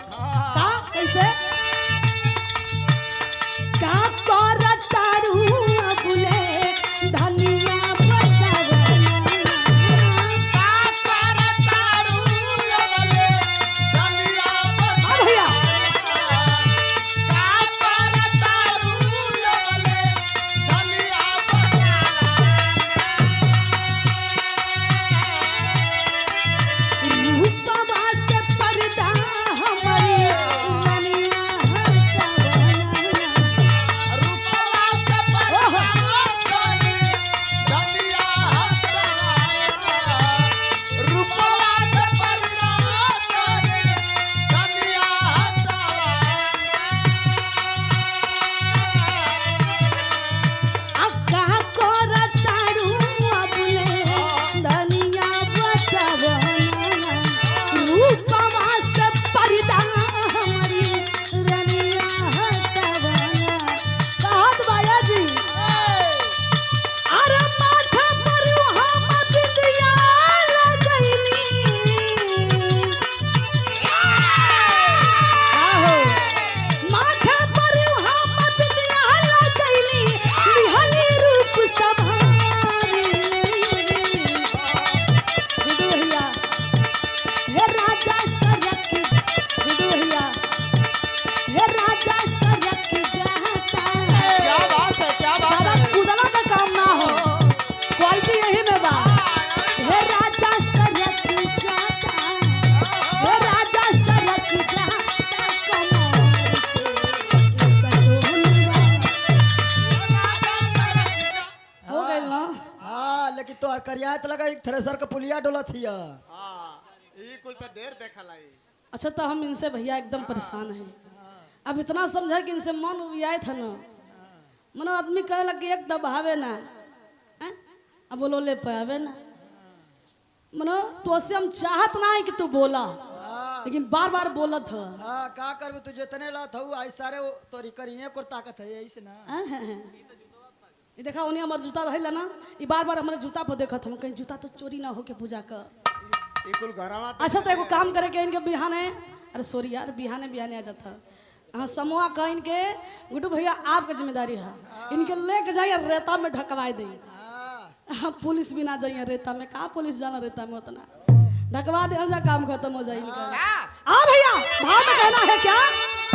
का कैसे का करतारू बुले धनिया बतावना का करतारू बुले धनिया बतावना भैया का करतारू बुले धनिया बतावना रूपवा से पर्दा हमारी धनिया तो करिया तो लगा एक थ्रेसर का पुलिया डोला थिया। ई कुल तो ढेर देखल आई। अच्छा तो हम इनसे भैया एकदम परेशान हैं। अब इतना समझा कि इनसे मन उबियाए था ना, मनो आदमी कहे लग एक दबावे ना हैं? अब बोलो ले पावे ना मनो तो से हम चाहत ना है कि तू बोला, लेकिन बार बार बोलत है। हाँ का करबे तू जितने ला था आई सारे तोरी करिए को ताकत है यही से ना। ये देखा उन्हें हमारे जूता रहला ना, ये बार बार हमारे जूता पर देखत हम कहीं जूता तो चोरी ना हो के पूजा कर। ई कुल घरवा अच्छा तो एगो काम करे के इनके बिहाने, अरे सॉरी यार बिहाने बिहाने आ जाता हाँ समूह का इनके गुड्डू भैया आपका जिम्मेदारी है, इनके लेके जाइए रेता में ढकवाई दे। हाँ पुलिस भी ना जाइए रेता में, कहाँ पुलिस जाना रेता में उतना ढकवा दे, काम खत्म हो जाए इनका। हाँ भैया भाव में कहना है क्या?